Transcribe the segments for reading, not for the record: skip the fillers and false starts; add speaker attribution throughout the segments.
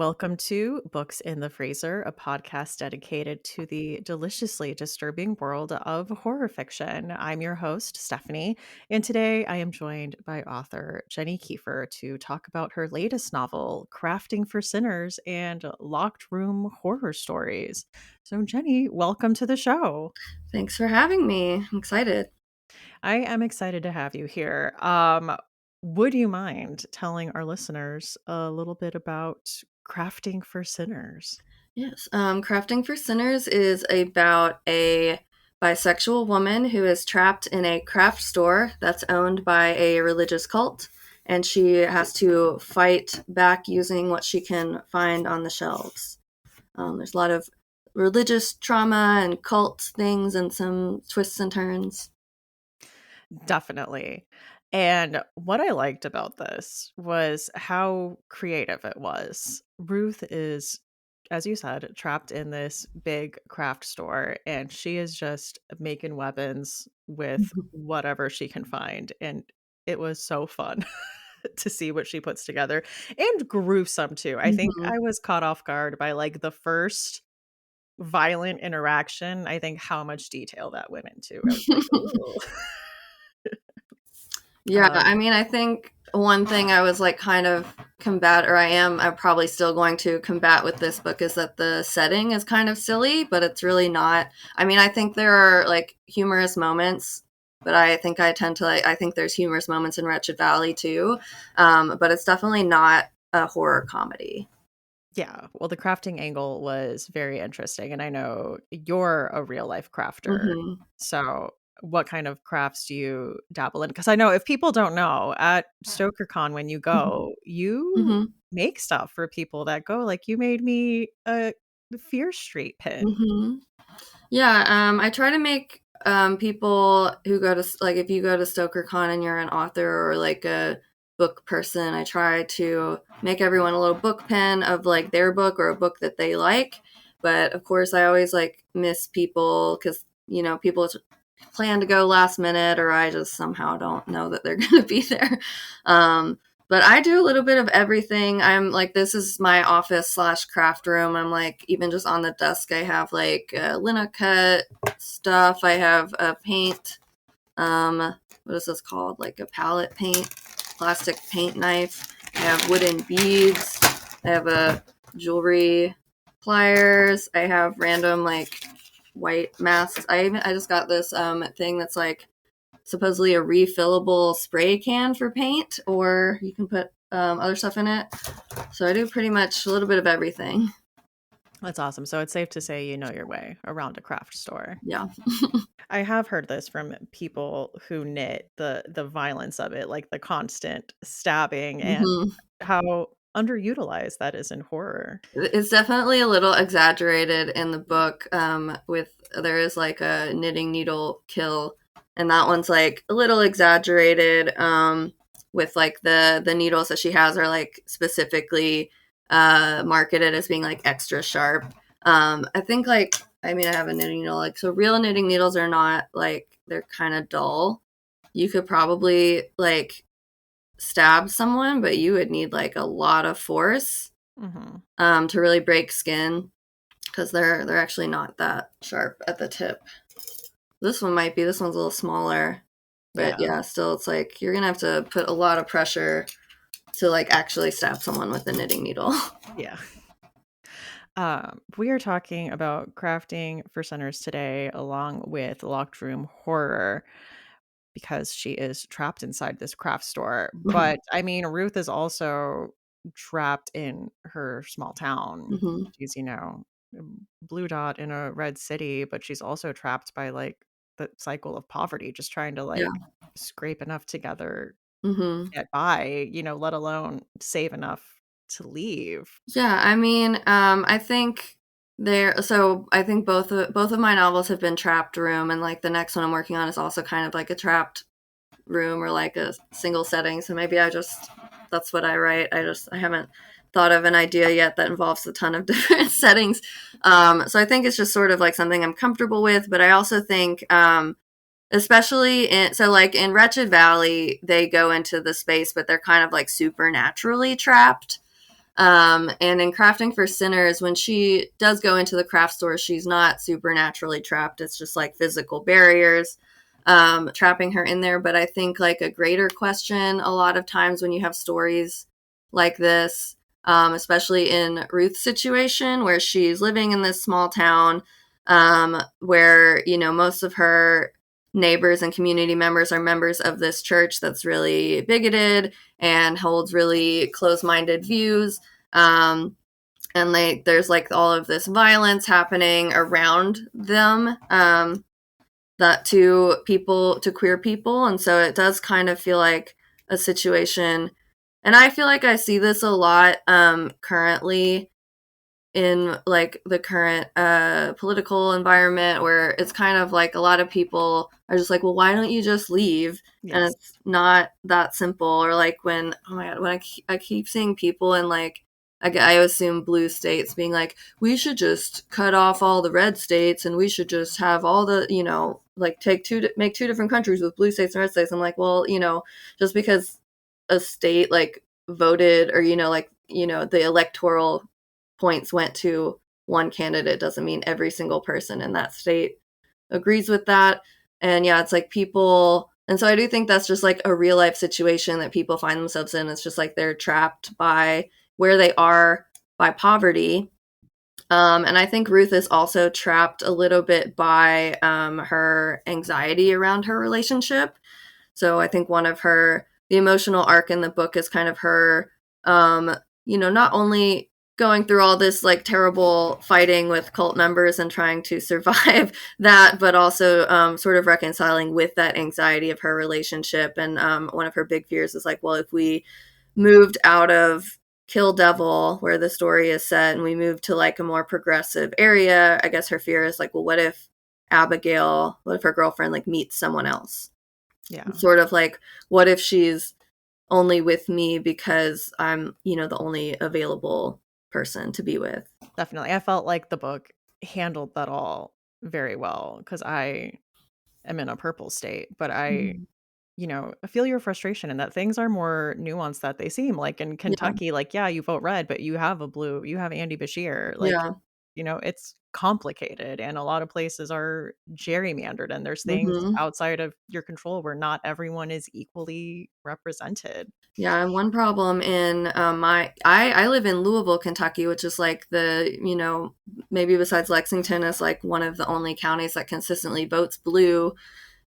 Speaker 1: Welcome to Books in the Freezer, a podcast dedicated to the deliciously disturbing world of horror fiction. I'm your host, Stephanie, and today I am joined by author Jenny Kiefer to talk about her latest novel, Crafting for Sinners and Locked Room Horror Stories. So, Jenny, welcome to the show.
Speaker 2: Thanks for having me. I'm excited.
Speaker 1: I am excited to have you here. Would you mind telling our listeners a little bit about Crafting for Sinners?
Speaker 2: Yes. Crafting for Sinners is about a bisexual woman who is trapped in a craft store that's owned by a religious cult, and she has to fight back using what she can find on the shelves. There's a lot of religious trauma and cult things and some twists and turns.
Speaker 1: Definitely. And what I liked about this was how creative it was. Ruth is, as you said, trapped in this big craft store, and she is just making weapons with whatever she can find. And it was so fun to see what she puts together and gruesome too. I think
Speaker 2: Mhm.
Speaker 1: I was caught off guard by like the first violent interaction. I think how much detail that went into. I was like, oh.
Speaker 2: Yeah, I mean, I think one thing I was like kind of I'm probably still going to combat with this book is that the setting is kind of silly, but it's really not. I mean, I think there are like humorous moments, but I think I tend to like, I think there's humorous moments in Wretched Valley too. But it's definitely not a horror comedy.
Speaker 1: Yeah, well, the crafting angle was very interesting, and I know you're a real life crafter.
Speaker 2: Hmm.
Speaker 1: So, what kind of crafts do you dabble in? Because I know if people don't know, at StokerCon when you
Speaker 2: Hmm.
Speaker 1: go, you
Speaker 2: Hmm.
Speaker 1: make stuff for people that go. Like you made me a Fear Street pin.
Speaker 2: Hmm. Yeah, I try to make people who go to like if you go to StokerCon and you're an author or like a book person, I try to make everyone a little book pen of like their book or a book that they like. But of course, I always like miss people because people plan to go last minute, or I just somehow don't know that they're going to be there. Um, but I do a little bit of everything. I'm like, this is my office/craft room. I'm like, even just on the desk, I have like Linocut stuff. I have a paint. What is this called? Like a palette paint, plastic paint knife. I have wooden beads. I have a jewelry pliers. I have random like white masks. I just got this thing that's like supposedly a refillable spray can for paint, or you can put other stuff in it. So I do pretty much a little bit of everything.
Speaker 1: That's awesome. So it's safe to say you know your way around a craft store.
Speaker 2: Yeah.
Speaker 1: I have heard this from people who knit, the violence of it, like the constant stabbing and
Speaker 2: Hmm.
Speaker 1: how underutilized that is in horror.
Speaker 2: It's definitely a little exaggerated in the book. With there is like a knitting needle kill, and that one's like a little exaggerated. With like the needles that she has are like specifically marketed as being like extra sharp. I think like I mean I have a knitting needle like so real knitting needles are not like they're kind of dull. You could probably like stab someone, but you would need like a lot of force
Speaker 1: Mhm.
Speaker 2: to really break skin because they're actually not that sharp at the tip. This one might be. This one's a little smaller, but
Speaker 1: Yeah,
Speaker 2: yeah, still, it's like you're gonna have to put a lot of pressure to like actually stab someone with a knitting needle.
Speaker 1: yeah. We are talking about crafting for centers today, along with locked room horror, because she is trapped inside this craft store. But I mean, Ruth is also trapped in her small town.
Speaker 2: Hmm.
Speaker 1: She's, blue dot in a red city, but she's also trapped by like the cycle of poverty, just trying to
Speaker 2: Yeah.
Speaker 1: like scrape enough together to
Speaker 2: Hmm.
Speaker 1: get by, let alone save enough to leave.
Speaker 2: Yeah. I mean, I think there. So I think both of my novels have been trapped room, and like the next one I'm working on is also kind of like a trapped room or like a single setting. So maybe that's what I write. I haven't thought of an idea yet that involves a ton of different settings. So I think it's just sort of like something I'm comfortable with. But I also think, especially like in Wretched Valley, they go into the space, but they're kind of like supernaturally trapped. And in Crafting for Sinners, when she does go into the craft store, she's not supernaturally trapped. It's just like physical barriers trapping her in there. But I think like a greater question a lot of times when you have stories like this, especially in Ruth's situation where she's living in this small town where, you know, most of her neighbors and community members are members of this church that's really bigoted and holds really close-minded views. Um, and there's like all of this violence happening around them, that to queer people, and so it does kind of feel like a situation. And I feel like I see this a lot currently in like the current political environment, where it's kind of like a lot of people are just like, well, why don't you just leave? And
Speaker 1: Yes.
Speaker 2: it's not that simple. Or like when, oh my god, when I keep seeing people in like, I assume blue states being like, we should just cut off all the red states and we should just have all the, you know, like make two different countries with blue states and red states. I'm like, well, you know, just because a state like voted, or, you know, like, you know, the electoral points went to one candidate doesn't mean every single person in that state agrees with that. And yeah, it's like people, and so I do think that's just like a real life situation that people find themselves in. It's just like they're trapped by where they are, by poverty. And I think Ruth is also trapped a little bit by her anxiety around her relationship. So I think the emotional arc in the book is kind of her, um, you know, not only going through all this like terrible fighting with cult members and trying to survive that, but also sort of reconciling with that anxiety of her relationship. And one of her big fears is like, well, if we moved out of Kill Devil, where the story is set, and we moved to like a more progressive area, I guess her fear is like, well, what if her girlfriend like meets someone else?
Speaker 1: Yeah.
Speaker 2: Sort of like, what if she's only with me because I'm, you know, the only available person to be with?
Speaker 1: Definitely. I felt like the book handled that all very well because I am in a purple state, but I,
Speaker 2: Mhm.
Speaker 1: you know, feel your frustration and that things are more nuanced that they seem. Like in
Speaker 2: Yeah,
Speaker 1: Kentucky, like, yeah, you vote red, but you have a blue, you have Andy Bashir. Like,
Speaker 2: yeah.
Speaker 1: you know, it's complicated and a lot of places are gerrymandered and there's things
Speaker 2: Hmm.
Speaker 1: outside of your control where not everyone is equally represented.
Speaker 2: Yeah, and one problem in I live in Louisville, Kentucky, which is like the, you know, maybe besides Lexington is like one of the only counties that consistently votes blue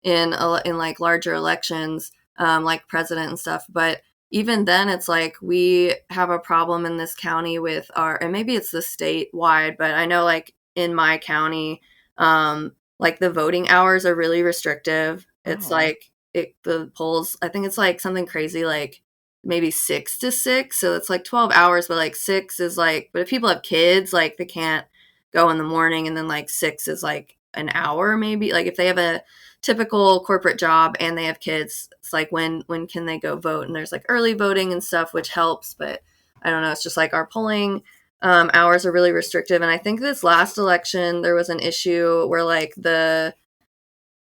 Speaker 2: in like larger elections, like president and stuff. But even then, it's like we have a problem in this county with and maybe it's the state wide, but I know like in my county, like the voting hours are really restrictive. It's
Speaker 1: Oh,
Speaker 2: like the polls, I think it's like something crazy, like maybe 6 to 6. So it's like 12 hours, but like six is like, but if people have kids, like they can't go in the morning, and then like six is like an hour maybe. Like if they have a typical corporate job and they have kids, it's like when can they go vote? And there's like early voting and stuff, which helps, but I don't know. It's just like our polling hours are really restrictive. And I think this last election there was an issue where like the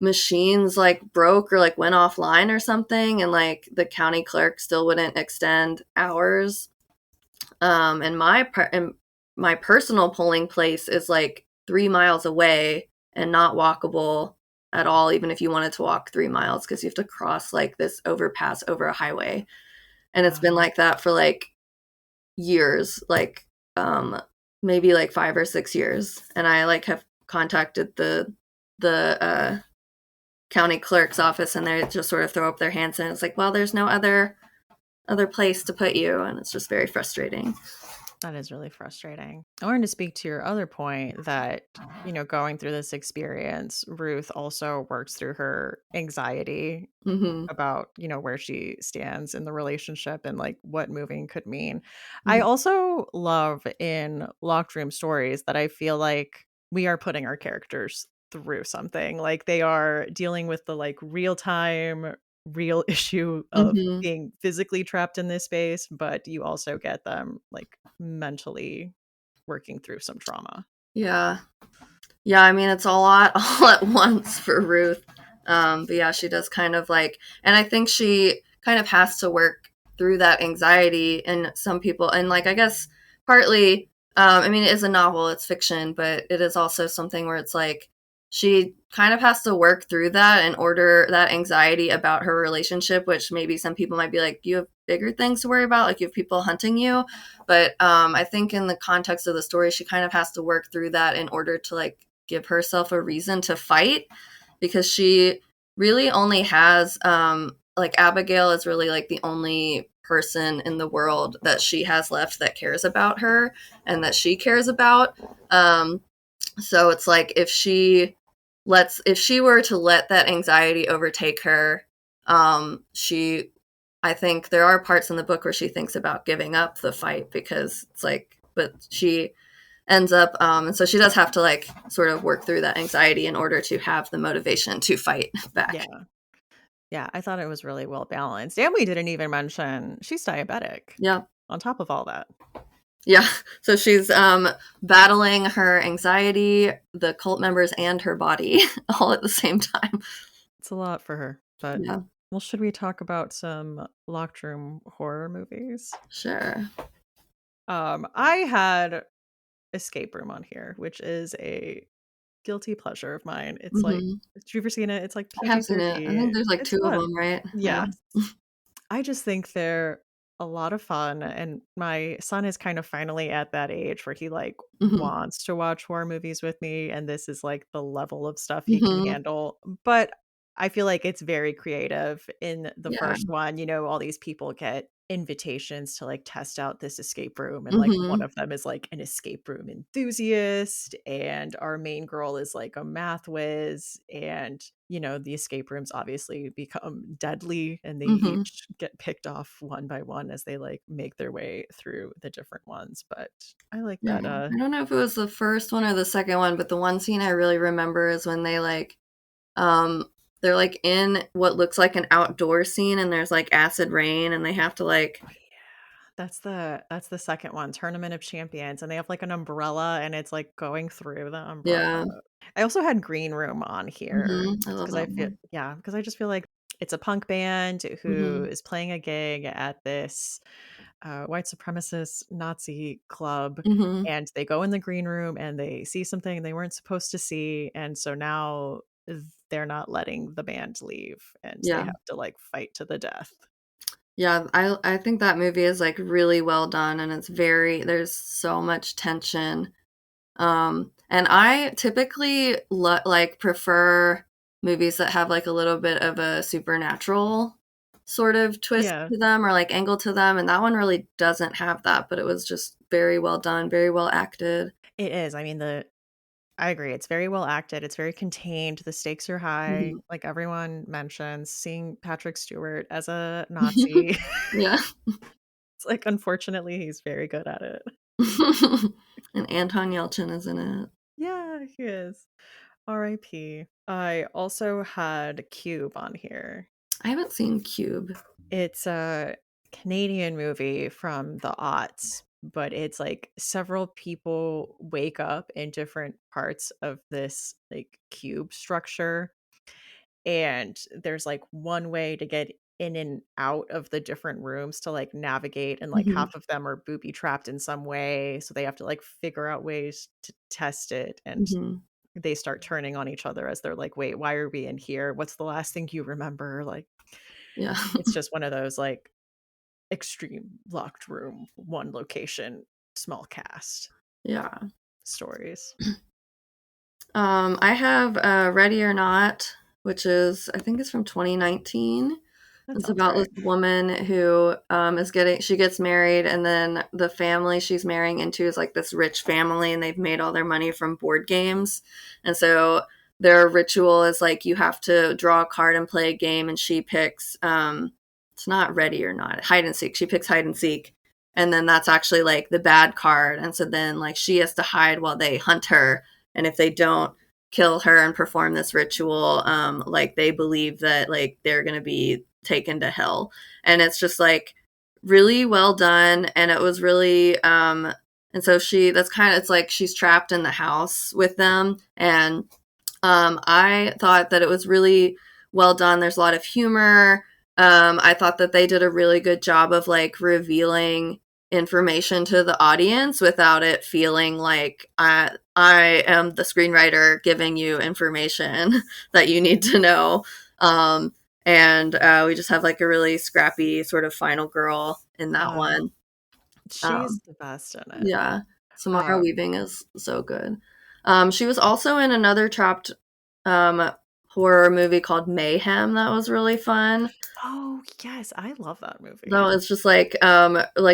Speaker 2: machines like broke or like went offline or something, and like the county clerk still wouldn't extend hours. And my personal polling place is like 3 miles away and not walkable at all, even if you wanted to walk 3 miles, because you have to cross like this overpass over a highway. And it's been
Speaker 1: wow.
Speaker 2: like that for like years, like um maybe like 5 or 6 years. And I like have contacted the county clerk's office, and they just sort of throw up their hands, and it's like, well, there's no other place to put you, and it's just very frustrating.
Speaker 1: That is really frustrating. I wanted to speak to your other point that, you know, going through this experience, Ruth also works through her anxiety
Speaker 2: Mhm.
Speaker 1: about, you know, where she stands in the relationship and like what moving could mean. I
Speaker 2: Mhm.
Speaker 1: also love in locked room stories that I feel like we are putting our characters through something. Like they are dealing with the like real time, real issue of
Speaker 2: Mhm.
Speaker 1: being physically trapped in this space, but you also get them like mentally working through some trauma.
Speaker 2: Yeah. Yeah, I mean, it's a lot all at once for Ruth. But yeah, she does kind of like, and I think she kind of has to work. through that anxiety. And some people, and like, I guess partly, I mean, it is a novel, it's fiction, but it is also something where it's like she kind of has to work through that in order, that anxiety about her relationship, which maybe some people might be like, you have bigger things to worry about, like you have people hunting you. But I think in the context of the story, she kind of has to work through that in order to like give herself a reason to fight, because she really only has like Abigail is really like the only person in the world that she has left that cares about her and that she cares about. So it's like if she were to let that anxiety overtake her, she I think there are parts in the book where she thinks about giving up the fight, because it's like, but she ends up, and so she does have to like sort of work through that anxiety in order to have the motivation to fight back.
Speaker 1: Yeah. Yeah, I thought it was really well balanced, and we didn't even mention she's diabetic
Speaker 2: Yeah.
Speaker 1: on top of all that.
Speaker 2: Yeah. So she's battling her anxiety, the cult members, and her body all at the same time.
Speaker 1: It's a lot for her, but
Speaker 2: Yeah.
Speaker 1: well, should we talk about some locked room horror movies?
Speaker 2: Sure.
Speaker 1: I had Escape Room on here, which is a guilty pleasure of mine. It's like,
Speaker 2: Hmm.
Speaker 1: have you ever seen it? It's like
Speaker 2: I have seen it. I think
Speaker 1: PG-13.
Speaker 2: there's like
Speaker 1: It's
Speaker 2: two of
Speaker 1: fun.
Speaker 2: them, right? Yeah.
Speaker 1: Yeah. I just think they're a lot of fun, and my son is kind of finally at that age where he, like,
Speaker 2: Hmm.
Speaker 1: wants to watch horror movies with me, and this is, like, the level of stuff he can
Speaker 2: Hmm.
Speaker 1: handle, but I feel like it's very creative. In the
Speaker 2: Yeah.
Speaker 1: first one, all these people get invitations to, like, test out this escape room, and, like, one
Speaker 2: Hmm.
Speaker 1: of them is, like, an escape room enthusiast, and our main girl is, like, a math whiz, and the escape rooms obviously become deadly, and they
Speaker 2: Hmm.
Speaker 1: each get picked off one by one as they like make their way through the different ones. But I like
Speaker 2: Yeah.
Speaker 1: that.
Speaker 2: I don't know if it was the first one or the second one, but the one scene I really remember is when um they're like in what looks like an outdoor scene, and there's like acid rain, and they have to like,
Speaker 1: Oh, yeah. That's the second one, Tournament of Champions, and they have like an umbrella and it's like going through the
Speaker 2: yeah.
Speaker 1: umbrella. I also had Green Room on here
Speaker 2: Hmm. I love
Speaker 1: because
Speaker 2: that one.
Speaker 1: I just feel like it's a punk band who
Speaker 2: Hmm.
Speaker 1: is playing a gig at this white supremacist Nazi club,
Speaker 2: Hmm.
Speaker 1: and they go in the green room and they see something they weren't supposed to see, and so now they're not letting the band leave, and they
Speaker 2: Yeah.
Speaker 1: have to like fight to the death.
Speaker 2: Yeah, I think that movie is like really well done, and it's very, there's so much tension. And I typically like prefer movies that have like a little bit of a supernatural sort of twist
Speaker 1: Yeah,
Speaker 2: to them, or like angle to them, and that one really doesn't have that, but it was just very well done, very well acted.
Speaker 1: it is. I mean, the I agree. It's very well acted. It's very contained. The stakes are high.
Speaker 2: Mhm.
Speaker 1: Like everyone mentions, seeing Patrick Stewart as a Nazi.
Speaker 2: Yeah.
Speaker 1: It's like, unfortunately, he's very good at it.
Speaker 2: And Anton Yelchin is in it.
Speaker 1: Yeah, he is. R.I.P. I also had Cube on here.
Speaker 2: I haven't seen Cube.
Speaker 1: It's a Canadian movie from the aughts, but it's like several people wake up in different parts of this like cube structure, and there's like one way to get in and out of the different rooms to like navigate, and like
Speaker 2: Mhm.
Speaker 1: half of them are booby trapped in some way, so they have to like figure out ways to test it, and
Speaker 2: Mhm.
Speaker 1: they start turning on each other as they're like, wait, why are we in here? What's the last thing you remember? Like,
Speaker 2: Yeah.
Speaker 1: it's just one of those like extreme locked room, one location, small cast
Speaker 2: Yeah.
Speaker 1: stories.
Speaker 2: I have Ready or Not, which is, I think it's from 2019.
Speaker 1: That
Speaker 2: It's
Speaker 1: sounds
Speaker 2: about this
Speaker 1: right.
Speaker 2: woman who she gets married, and then the family she's marrying into is like this rich family, and they've made all their money from board games. And so their ritual is like you have to draw a card and play a game, and she picks, it's not Ready or Not, hide and seek. She picks hide and seek. And then that's actually like the bad card. And so then like she has to hide while they hunt her. And if they don't kill her and perform this ritual, like they believe that like they're gonna be taken to hell. And it's just like really well done, and it was really and so she that's kind of, it's like she's trapped in the house with them. And I thought that it was really well done. There's a lot of humor. I thought that they did a really good job of like revealing information to the audience without it feeling like I am the screenwriter giving you information that you need to know. And we just have like a really scrappy sort of final girl in that
Speaker 1: Uh,
Speaker 2: one.
Speaker 1: she's
Speaker 2: Um,
Speaker 1: the best in it.
Speaker 2: yeah, Samara
Speaker 1: Um,
Speaker 2: Weaving is so good. She was also in another trapped um, horror movie called Mayhem that was really fun.
Speaker 1: oh, yes, I love that
Speaker 2: No,
Speaker 1: movie.
Speaker 2: it's just like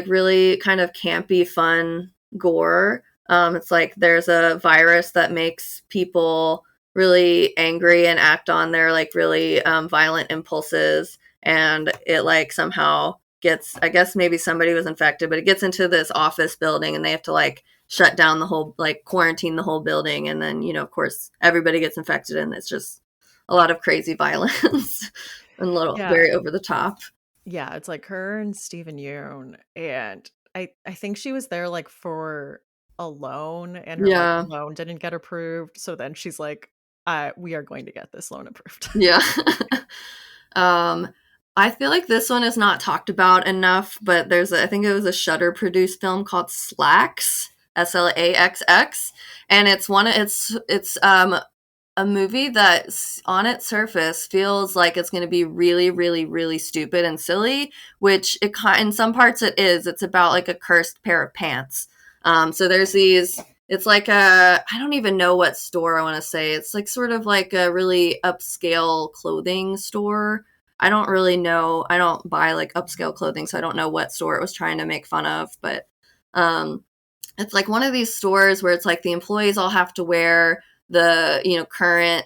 Speaker 2: really kind of campy, fun gore. It's like there's a virus that makes people really angry and act on their like really violent impulses, and it like somehow gets. I guess maybe somebody was infected, but it gets into this office building, and they have to like shut down the whole like quarantine the whole building, and then of course everybody gets infected, and it's just a lot of crazy violence and a little
Speaker 1: Yeah,
Speaker 2: very over the top.
Speaker 1: yeah, it's like her and Steven Yeun, and I think she was there, like, for a loan, and her, like,
Speaker 2: Yeah.
Speaker 1: loan didn't get approved, so then she's like, we are going to get this loan approved."
Speaker 2: Yeah. um, I feel like this one is not talked about enough, but I think it was a Shutter produced film called Slacks, Slaxx, and it's a movie that on its surface feels like it's going to be really, really, really stupid and silly, which in some parts it is. It's about like a cursed pair of pants. So there's these. It's like I don't even know what store I want to say. It's like sort of like a really upscale clothing store. I don't really know. I don't buy like upscale clothing, so I don't know what store it was trying to make fun of. But um, it's like one of these stores where it's like the employees all have to wear the current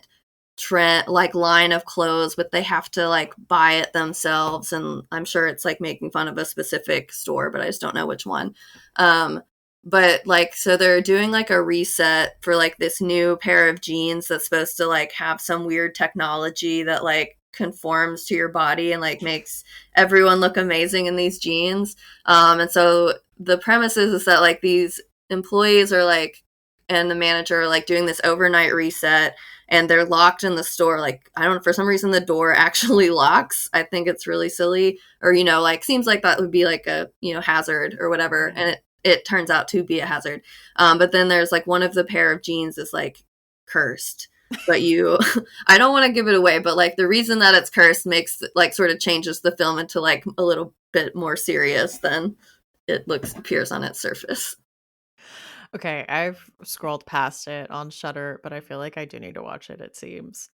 Speaker 2: trend like line of clothes, but they have to like buy it themselves. And I'm sure it's like making fun of a specific store, but I just don't know which one. um but like so they're doing like a reset for like this new pair of jeans that's supposed to like have some weird technology that like conforms to your body and like makes everyone look amazing in these jeans. And so the premise is that like these employees are like and the manager are like doing this overnight reset, and they're locked in the store. Like I don't know, for some reason the door actually locks. I think it's really silly, or like seems like that would be like a hazard or whatever,
Speaker 1: Yeah.
Speaker 2: and it turns out to be a hazard. But then there's like one of the pair of jeans is like cursed, but I don't want to give it away, but like the reason that it's cursed makes like sort of changes the film into like a little bit more serious than it looks appears on its surface.
Speaker 1: Okay, I've scrolled past it on Shudder, but I feel like I do need to watch it, it seems.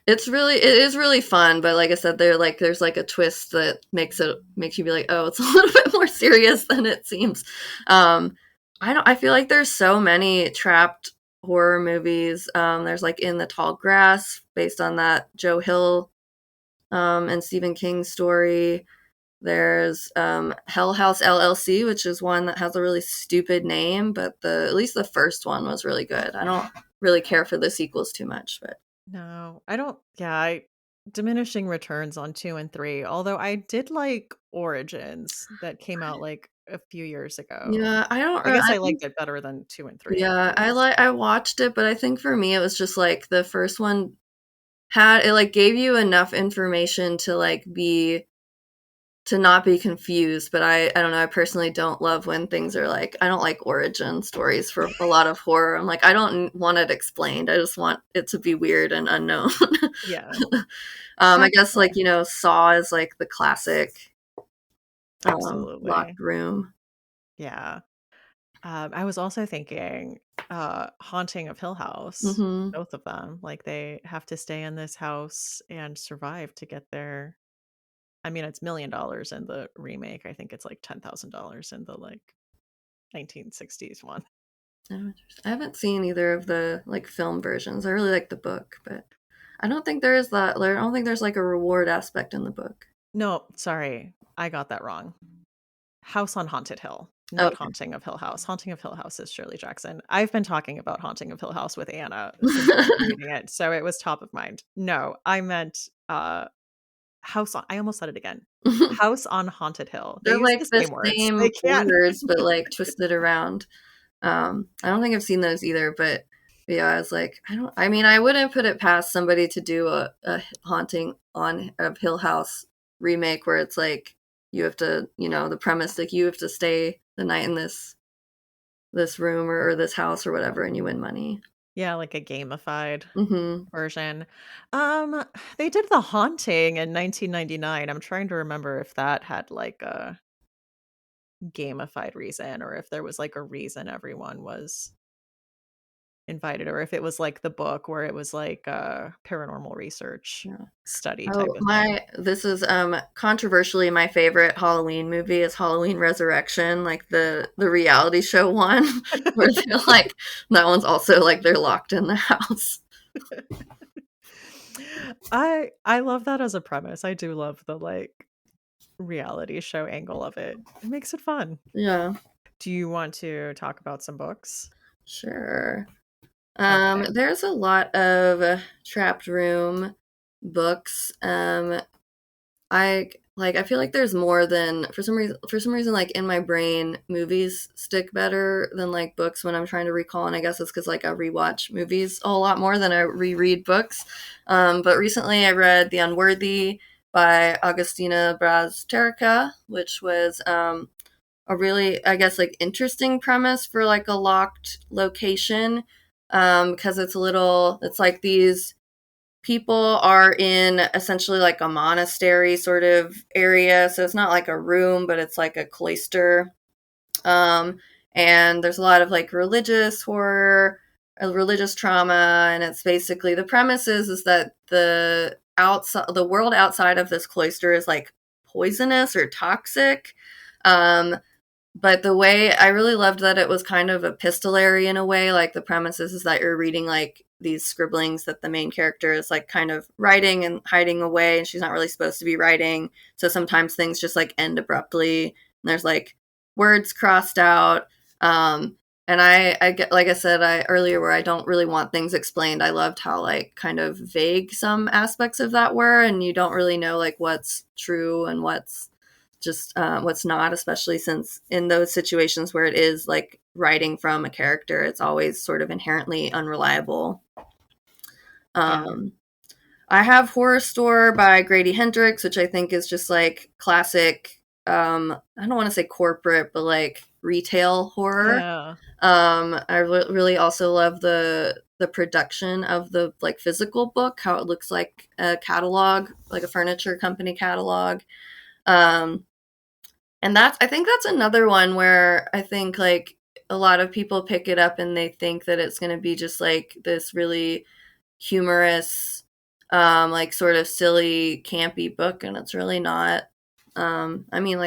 Speaker 2: It is really fun, but like I said, there's like a twist that makes you be like, oh, it's a little bit more serious than it seems. Um, I feel like there's so many trapped horror movies. There's like In the Tall Grass, based on that Joe Hill and Stephen King story. There's Hell House LLC, which is one that has a really stupid name, but the at least the first one was really good. I don't really care for the sequels too much, but
Speaker 1: No, I don't yeah, I diminishing returns on 2 and 3, although I did like Origins that came out, like, a few years ago.
Speaker 2: yeah, I don't.
Speaker 1: I guess
Speaker 2: I
Speaker 1: I
Speaker 2: think
Speaker 1: liked it better than 2 and 3 at
Speaker 2: yeah,
Speaker 1: least.
Speaker 2: I watched it, but I think for me it was just like the first one had it like gave you enough information to like be to not be confused. But I don't know. I personally don't love when things are like I don't like origin stories for a lot of horror. I'm like I don't want it explained. I just want it to be weird and unknown.
Speaker 1: Yeah,
Speaker 2: I
Speaker 1: that's
Speaker 2: guess like
Speaker 1: fair.
Speaker 2: Saw is like the classic
Speaker 1: Absolutely.
Speaker 2: locked room.
Speaker 1: Yeah. I was also thinking, Haunting of Hill House,
Speaker 2: Hmm.
Speaker 1: both of them, like, they have to stay in this house and survive to get their I mean, it's $1,000,000 in the remake, I think it's, like, $10,000 in the, like, 1960s one.
Speaker 2: I haven't seen either of the like film versions. I really like the book, but I don't think there is that. I don't think there's like a reward aspect in the book.
Speaker 1: No, sorry, I got that wrong. House on Haunted Hill, not
Speaker 2: Okay.
Speaker 1: Haunting of Hill House. Haunting of Hill House is Shirley Jackson. I've been talking about Haunting of Hill House with Anna since we've been reading it, so it was top of mind. No, I meant, House on I almost said it again. House on Haunted Hill. They
Speaker 2: They're
Speaker 1: use
Speaker 2: like
Speaker 1: the
Speaker 2: the
Speaker 1: same words.
Speaker 2: same
Speaker 1: They can't
Speaker 2: words, but like twisted around. I don't think I've seen those either, but yeah, I was like, I don't. I mean, I wouldn't put it past somebody to do a haunting on of Hill House remake where it's like you have to, the premise like you have to stay the night in this room or this house or whatever, and you win money.
Speaker 1: Yeah, like a gamified
Speaker 2: Mhm.
Speaker 1: version. Um, they did The Haunting in 1999. I'm trying to remember if that had, like, a gamified reason or if there was, like, a reason everyone was invited, or if it was like the book where it was like a paranormal research
Speaker 2: Yeah.
Speaker 1: study type
Speaker 2: Oh,
Speaker 1: of thing.
Speaker 2: my this is, controversially my favorite Halloween movie is Halloween Resurrection, like the reality show one where they're like that one's also like they're locked in the house.
Speaker 1: I love that as a premise. I do love the, like, reality show angle of it. It makes it fun.
Speaker 2: Yeah,
Speaker 1: Do you want to talk about some books?
Speaker 2: sure.
Speaker 1: Okay.
Speaker 2: There's a lot of trapped room books. I feel like there's more than for some reason like in my brain movies stick better than like books when I'm trying to recall, and I guess it's because like I rewatch movies a whole lot more than I reread books. But recently I read The Unworthy by Augustina Braz Terrica, which was a really, I guess, like interesting premise for like a locked location, because it's like these people are in essentially like a monastery sort of area. So it's not like a room, but it's like a cloister. Um, and there's a lot of like religious horror, religious trauma, and it's basically the premise is that the world outside of this cloister is like poisonous or toxic. Um, but the way I really loved that it was kind of epistolary in a way, like the premise is that you're reading like these scribblings that the main character is like kind of writing and hiding away, and she's not really supposed to be writing. So sometimes things just like end abruptly, and there's like words crossed out. And I get, like I said earlier, where I don't really want things explained. I loved how like kind of vague some aspects of that were, and you don't really know like what's true and what's not, especially since in those situations where it is like writing from a character, it's always sort of inherently unreliable.
Speaker 1: Yeah.
Speaker 2: Um, I have Horror Store by Grady Hendrix, which I think is just like classic. I don't want to say corporate, but like retail horror.
Speaker 1: Yeah.
Speaker 2: Really also love the production of the like physical book, how it looks like a catalog, like a furniture company catalog. Um, And I think that's another one where I think like a lot of people pick it up and they think that it's going to be just like this really humorous, like sort of silly, campy book, and it's really not. I mean,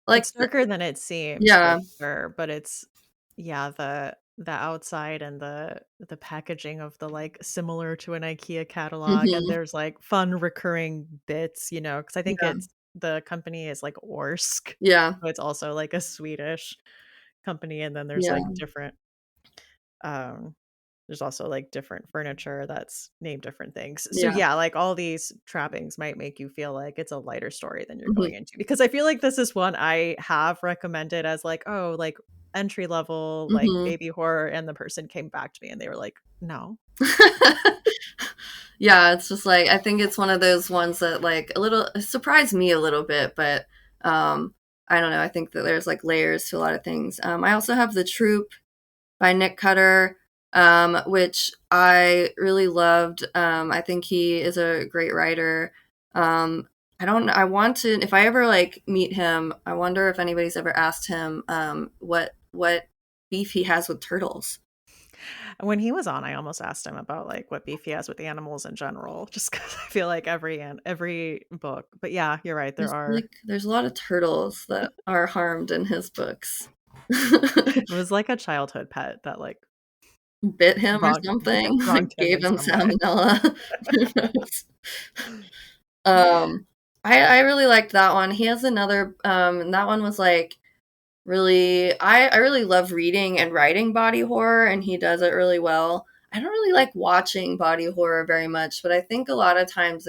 Speaker 1: It's darker than it seems for
Speaker 2: yeah,
Speaker 1: sure, but it's yeah, the outside and the packaging of the, like, similar to an IKEA catalog, and
Speaker 2: hmm
Speaker 1: there's, like, fun recurring bits, because I think
Speaker 2: yeah,
Speaker 1: it's the company is, like, Orsk,
Speaker 2: yeah,
Speaker 1: so it's also, like, a Swedish company, and then there's,
Speaker 2: yeah,
Speaker 1: like, um there's also, like, different furniture that's named different things. So,
Speaker 2: yeah,
Speaker 1: yeah, like, all these trappings might make you feel like it's a lighter story than you're
Speaker 2: hmm
Speaker 1: going into, because I feel like this is one I have recommended as, like, "Oh, like, entry level, like,
Speaker 2: hmm
Speaker 1: baby horror," and the person came back to me and they were like, "No."
Speaker 2: Yeah, it's just like I think it's one of those ones that like a little surprised me a little bit, but um I don't know. I think that there's like layers to a lot of things. I also have The Troop by Nick Cutter, which I really loved. I think he is a great writer. I don't. I want to. If I ever like meet him, I wonder if anybody's ever asked him what beef he has with turtles.
Speaker 1: When he was on, I almost asked him about, like, what beef he has with animals in general, just because I feel like every book, but yeah, you're right, there are
Speaker 2: There's a lot of turtles that are harmed in his books.
Speaker 1: it was like a childhood pet that, like,
Speaker 2: Bit him or
Speaker 1: wronged
Speaker 2: something,
Speaker 1: wronged him
Speaker 2: gave
Speaker 1: in
Speaker 2: him
Speaker 1: some way.
Speaker 2: salmonella. Who knows? Um, I really liked that one. He has another, and that one was like really I really love reading and writing body horror, and he does it really well. I don't really like watching body horror very much, but I think a lot of times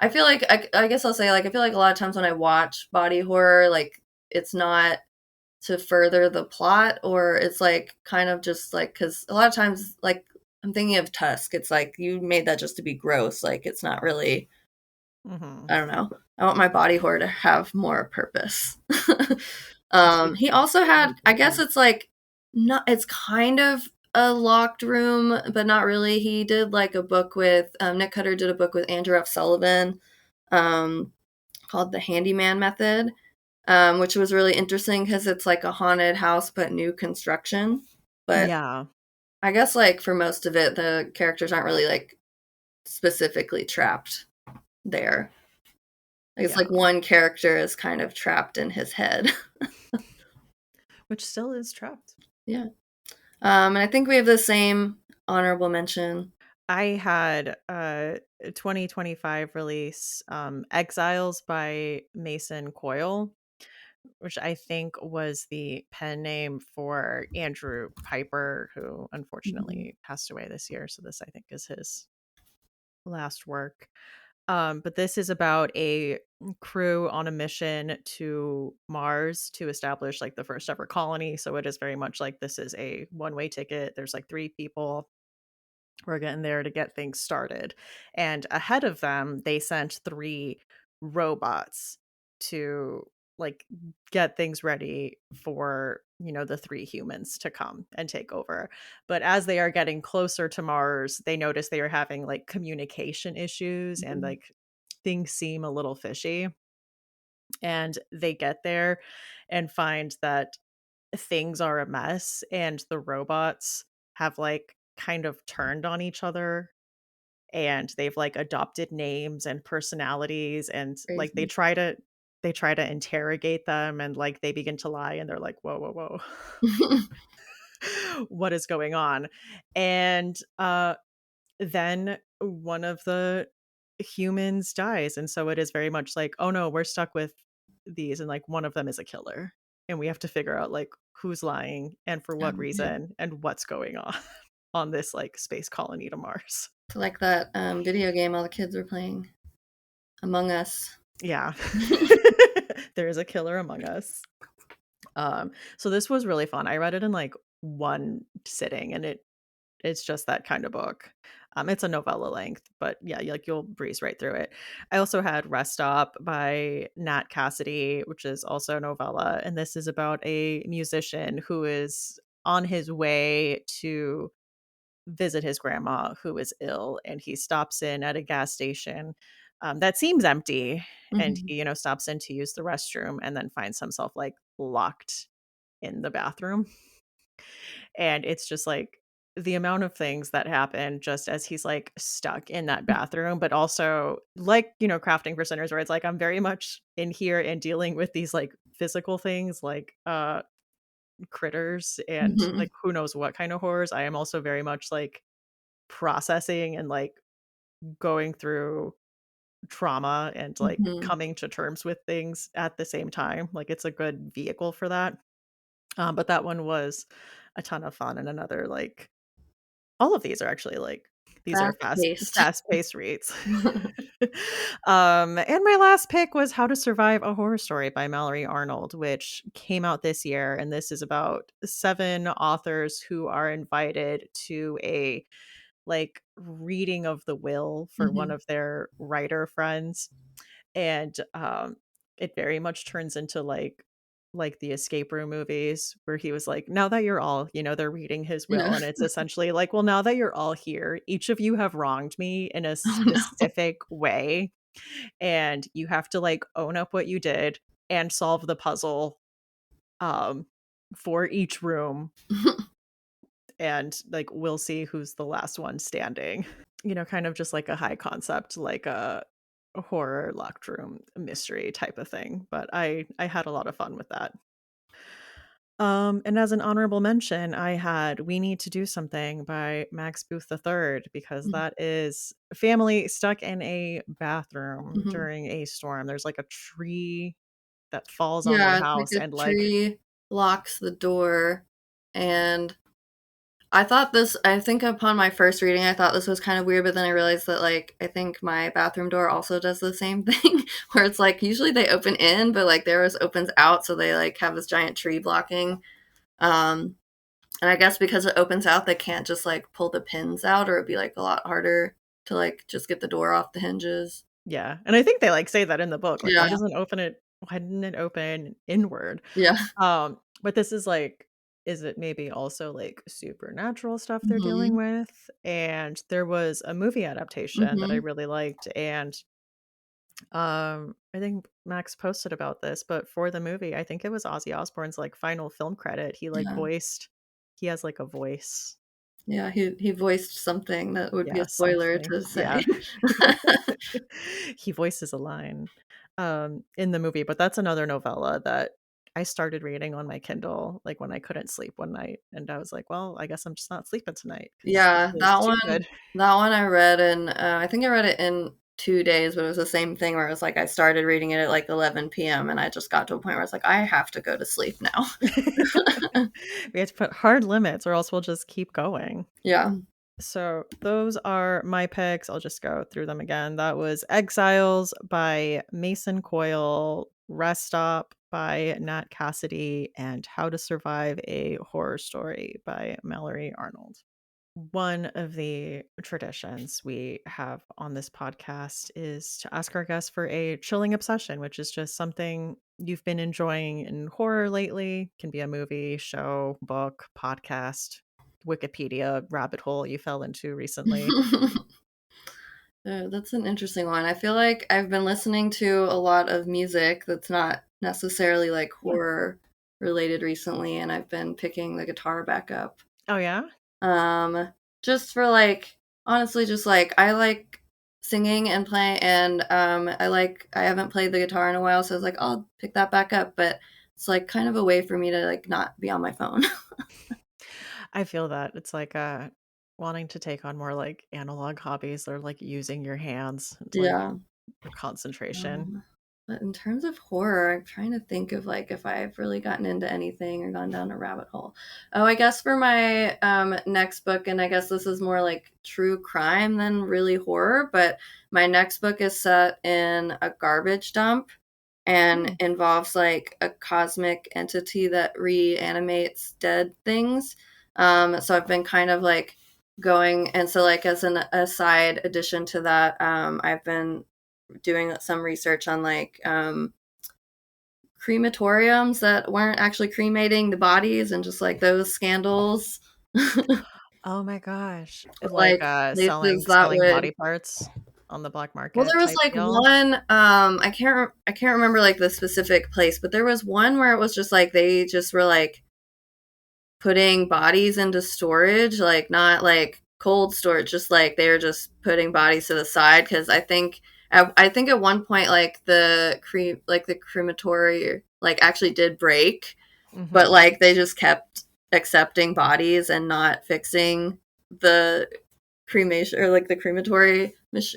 Speaker 2: I feel like I guess I'll say like I feel like a lot of times when I watch body horror, like it's not to further the plot, or it's like kind of just like because a lot of times like I'm thinking of Tusk, it's like you made that just to be gross, like it's not really,
Speaker 1: Mhm.
Speaker 2: I don't know. I want my body horror to have more purpose.
Speaker 1: Speaking
Speaker 2: He
Speaker 1: of
Speaker 2: also had, I guess
Speaker 1: purpose.
Speaker 2: it's like, not, it's kind of a locked room, but not really. He did like a book with, Nick Cutter did a book with Andrew F. Sullivan, um, called The Handyman Method, which was really interesting because it's like a haunted house, but new construction. But
Speaker 1: Yeah,
Speaker 2: I guess like for most of it, the characters aren't really like specifically trapped there. Like it's
Speaker 1: yeah,
Speaker 2: like one character is kind of trapped in his head.
Speaker 1: which still is trapped.
Speaker 2: Yeah. And I think we have the same honorable mention.
Speaker 1: I had a 2025 release, Exiles by Mason Coyle, which I think was the pen name for Andrew Piper, who
Speaker 2: Mhm.
Speaker 1: unfortunately passed away this year. So this I think is his last work. But this is about a crew on a mission to Mars to establish like the first ever colony. So it is very much like this is a one-way ticket. There's like three people. We're getting there to get things started. And ahead of them, they sent three robots to like get things ready for, the three humans to come and take over. But as they are getting closer to Mars, they notice they are having like communication issues and
Speaker 2: Mhm.
Speaker 1: like things seem a little fishy. And they get there and find that things are a mess and the robots have like kind of turned on each other and they've like adopted names and personalities and like
Speaker 2: Crazy.
Speaker 1: they try to interrogate them and like they begin to lie and they're like whoa whoa whoa what is going on and then one of the humans dies and so it is very much like oh no we're stuck with these and like one of them is a killer and we have to figure out like who's lying and for
Speaker 2: Oh,
Speaker 1: what
Speaker 2: man.
Speaker 1: reason and what's going on this like space colony to Mars.
Speaker 2: It's like that video game all the kids were playing, Among Us.
Speaker 1: Yeah. There is a killer among us. So this was really fun. I read it in like one sitting and it's just that kind of book. It's a novella length, but yeah, like you'll breeze right through it. I also had Rest Stop by Nat Cassidy, which is also a novella, and this is about a musician who is on his way to visit his grandma who is ill, and he stops in at a gas station that seems empty, and
Speaker 2: Mhm.
Speaker 1: he, stops in to use the restroom, and then finds himself like locked in the bathroom. And it's just like the amount of things that happen just as he's like stuck in that bathroom, but also like, crafting for sinners, where it's like I'm very much in here and dealing with these like physical things like critters and
Speaker 2: Mhm.
Speaker 1: like who knows what kind of horrors. I am also very much like processing and like going through trauma and like
Speaker 2: Mhm.
Speaker 1: coming to terms with things at the same time. Like it's a good vehicle for that. But that one was a ton of fun and another like all of these are actually like these are
Speaker 2: Fast paced.
Speaker 1: fast-paced reads. And my last pick was How to Survive a Horror Story by Mallory Arnold, which came out this year, and this is about 7 authors who are invited to a, like, reading of the will for one
Speaker 2: Mhm.
Speaker 1: of their writer friends, and, it very much turns into, like the escape room movies where he was like, "Now that you're all," they're reading his
Speaker 2: Yeah.
Speaker 1: will, and it's essentially like, "Well, now that you're all here, each of you have wronged me in a
Speaker 2: Oh, no.
Speaker 1: specific way, and you have to, like, own up what you did and solve the puzzle, um, for each room, and, like, we'll see who's the last one standing." Kind of just like a high concept, like a horror locked room mystery type of thing, but I had a lot of fun with that. And as an honorable mention, I had We Need to Do Something by Max Booth III because
Speaker 2: Mhm.
Speaker 1: that is a family stuck in a bathroom
Speaker 2: Mhm.
Speaker 1: during a storm. There's like a tree that falls on their
Speaker 2: Yeah, it's like
Speaker 1: house
Speaker 2: a
Speaker 1: and like
Speaker 2: tree blocks the door, and I think upon my first reading, I thought this was kind of weird, but then I realized that, like, I think my bathroom door also does the same thing, where it's like usually they open in, but like theirs opens out, so they like have this giant tree blocking. Um, and I guess because it opens out, they can't just like pull the pins out, or it'd be like a lot harder to like just get the door off the hinges.
Speaker 1: Yeah, and I think they, like, say that in the book, like,
Speaker 2: Yeah.
Speaker 1: why didn't it open inward?
Speaker 2: Yeah.
Speaker 1: But this is, like, is it maybe also, like, supernatural stuff they're dealing
Speaker 2: Mhm.
Speaker 1: with? And there was a movie adaptation that I
Speaker 2: Mhm.
Speaker 1: really liked, and, I think Max posted about this, but for the movie, I think it was Ozzy Osbourne's, like, final film credit,
Speaker 2: Yeah.
Speaker 1: he has, like, a voice.
Speaker 2: Yeah, he voiced something that would be a
Speaker 1: Yeah,
Speaker 2: spoiler
Speaker 1: something.
Speaker 2: to say.
Speaker 1: Yeah. He voices a line, in the movie, but that's another novella that I started reading on my Kindle, like, when I couldn't sleep one night, and I was like, "Well, I guess I'm just not sleeping tonight because this
Speaker 2: Yeah,
Speaker 1: is too good."
Speaker 2: that one I read in, I think I read it in 2 days, but it was the same thing where it was like I started reading it at, like, 11 p.m., and I just got to a point where I was like, "I have to go to sleep now."
Speaker 1: We have to put hard limits or else we'll just keep going.
Speaker 2: Yeah.
Speaker 1: So those are my picks. I'll just go through them again. That was Exiles by Mason Coyle, Rest Stop by Nat Cassidy, and How to Survive a Horror Story by Mallory Arnold. One of the traditions we have on this podcast is to ask our guests for a chilling obsession, which is just something you've been enjoying in horror lately. Can be a movie, show, book, podcast, Wikipedia rabbit hole you fell into recently.
Speaker 2: That's an interesting one. I feel like I've been listening to a lot of music that's not necessarily, like,
Speaker 1: Yeah.
Speaker 2: horror related recently, and I've been picking the guitar back up.
Speaker 1: Oh, yeah?
Speaker 2: Um, just for, like, honestly, just, like, I like singing and playing, and, I haven't played the guitar in a while, so I was like, "I'll pick that back up," but it's, like, kind of a way for me to, like, not be on my phone.
Speaker 1: I feel that. It's like wanting to take on more like analog hobbies or like using your hands. It's like
Speaker 2: Yeah.
Speaker 1: your concentration.
Speaker 2: Um, but in terms of horror, I'm trying to think of like if I've really gotten into anything or gone down a rabbit hole. Oh, I guess for my next book, and I guess this is more like true crime than really horror, but my next book is set in a garbage dump and
Speaker 1: Hmm.
Speaker 2: involves like a cosmic entity that reanimates dead things. So I've been kind of like going, and so like as an aside addition to that, I've been doing some research on like crematoriums that weren't actually cremating the bodies and just like those scandals.
Speaker 1: Oh my gosh. Like
Speaker 2: Like places that
Speaker 1: selling
Speaker 2: would,
Speaker 1: body parts on the black
Speaker 2: well,
Speaker 1: market
Speaker 2: there was
Speaker 1: type
Speaker 2: like
Speaker 1: deal.
Speaker 2: one, I can't remember like the specific place, but there was one where it was just like they just were like putting bodies into storage, like not like cold storage, just like they were just putting bodies to the side. Because I think at one point like the crematory like actually did break, but
Speaker 1: Hmm.
Speaker 2: like they just kept accepting bodies and not fixing the cremation or like the crematory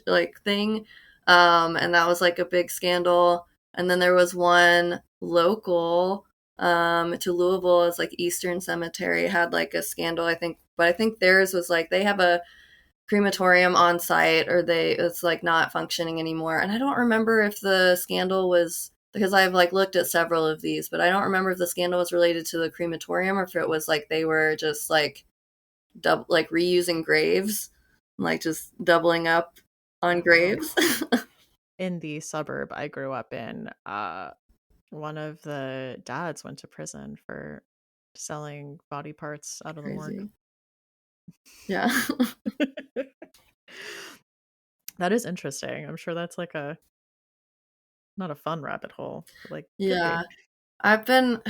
Speaker 2: like thing. And that was like a big scandal. And then there was one local to Louisville, as like Eastern Cemetery had like a scandal, I think, but I think theirs was like they have a crematorium on site, or it's like not functioning anymore. And I don't remember if the scandal was, because I've like looked at several of these, but I don't remember if the scandal was related to the crematorium or if it was like they were just like like reusing graves, like just doubling up on
Speaker 1: Oh,
Speaker 2: graves.
Speaker 1: in the suburb I grew up in, one of the dads went to prison for selling body parts out of the morgue.
Speaker 2: Crazy. Yeah.
Speaker 1: That is interesting. I'm sure that's like a not a fun rabbit hole, but like could
Speaker 2: Yeah.
Speaker 1: be.
Speaker 2: I've been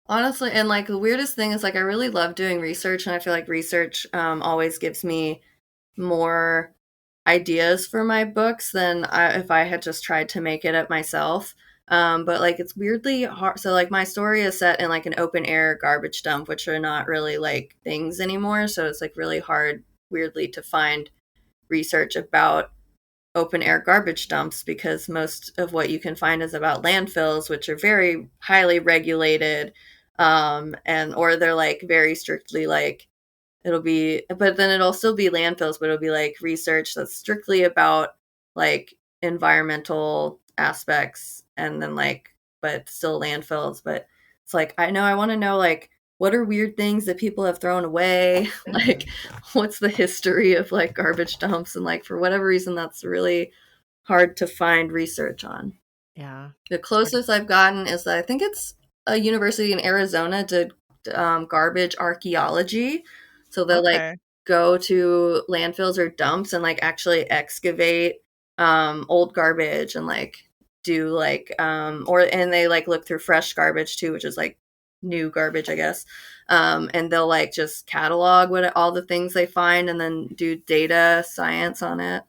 Speaker 2: honestly, and like the weirdest thing is like I really love doing research, and I feel like research always gives me more ideas for my books than if I had just tried to make it up myself. But like it's weirdly hard. So like my story is set in like an open air garbage dump, which are not really like things anymore. So it's like really hard, weirdly, to find research about open air garbage dumps because most of what you can find is about landfills, which are very highly regulated, and or they're like very strictly like it'll be, but then it'll still be landfills, but it'll be like research that's strictly about like environmental aspects, and then like, but still landfills. But it's like, I know I want to know like what are weird things that people have thrown away? Like, what's the history of like garbage dumps? And like, for whatever reason, that's really hard to find research on.
Speaker 1: Yeah.
Speaker 2: The closest I've gotten is that I think it's a university in Arizona did garbage archaeology. So they'll like
Speaker 1: Okay.
Speaker 2: go to landfills or dumps and like actually excavate old garbage and like do like or and they like look through fresh garbage too, which is like new garbage, I guess. And they'll like just catalog what all the things they find and then do data science on it.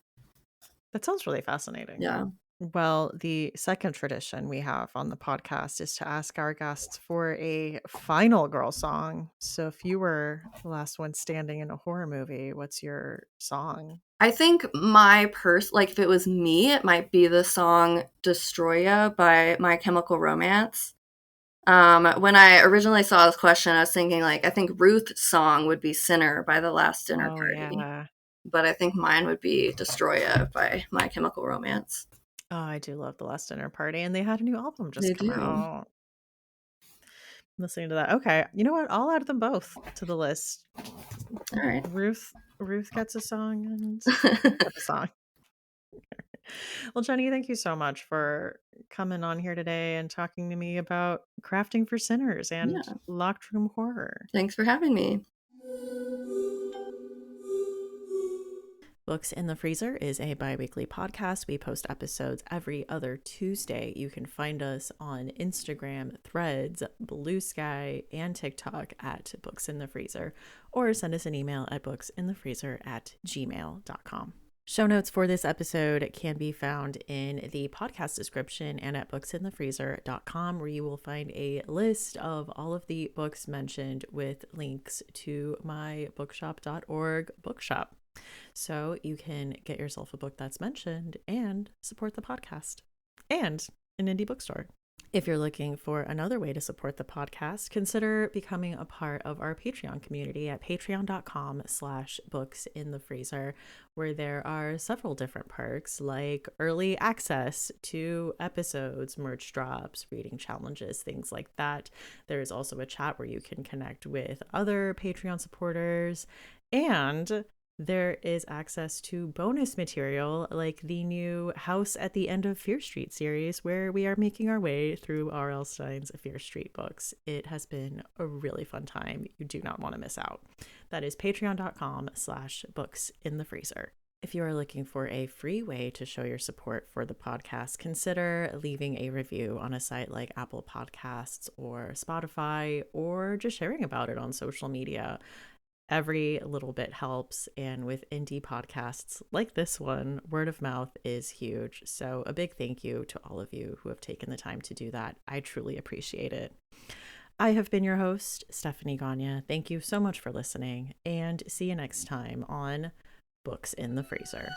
Speaker 1: That sounds really fascinating.
Speaker 2: Yeah.
Speaker 1: Well, the second tradition we have on the podcast is to ask our guests for a final girl song. So if you were the last one standing in a horror movie, what's your song?
Speaker 2: I think like if it was me, it might be the song Destroya by My Chemical Romance. When I originally saw this question, I was thinking like I think Ruth's song would be Sinner by the Last Dinner
Speaker 1: Oh,
Speaker 2: Party,
Speaker 1: yeah.
Speaker 2: but I think mine would be Destroya by My Chemical Romance.
Speaker 1: Oh, I do love The Last Dinner Party, and they had a new album
Speaker 2: They
Speaker 1: just come
Speaker 2: do.
Speaker 1: out. Listening to that. Okay. You know what? I'll add them both to the list.
Speaker 2: All right.
Speaker 1: Ruth gets a song and I get a song. Well, Jenny, thank you so much for coming on here today and talking to me about crafting for sinners and
Speaker 2: Yeah.
Speaker 1: locked room horror.
Speaker 2: Thanks for having me.
Speaker 1: Books in the Freezer is a bi-weekly podcast. We post episodes every other Tuesday. You can find us on Instagram, Threads, Blue Sky, and TikTok at Books in the Freezer, or send us an email at booksinthefreezer@gmail.com. Show notes for this episode can be found in the podcast description and at booksinthefreezer.com, where you will find a list of all of the books mentioned with links to my bookshop.org bookshop. So you can get yourself a book that's mentioned and support the podcast and an indie bookstore. If you're looking for another way to support the podcast, consider becoming a part of our Patreon community at patreon.com/booksinthefreezer, where there are several different perks like early access to episodes, merch drops, reading challenges, things like that. There's also a chat where you can connect with other Patreon supporters, and there is access to bonus material like the new House at the End of Fear Street series, where we are making our way through R.L. Stine's Fear Street books. It has been a really fun time. You do not want to miss out. That is patreon.com/booksinthefreezer. If you are looking for a free way to show your support for the podcast, consider leaving a review on a site like Apple Podcasts or Spotify, or just sharing about it on social media. Every little bit helps, and with indie podcasts like this one, word of mouth is huge. So a big thank you to all of you who have taken the time to do that. I truly appreciate it. I have been your host, Stephanie Gagne. Thank you so much for listening, and see you next time on Books in the Freezer.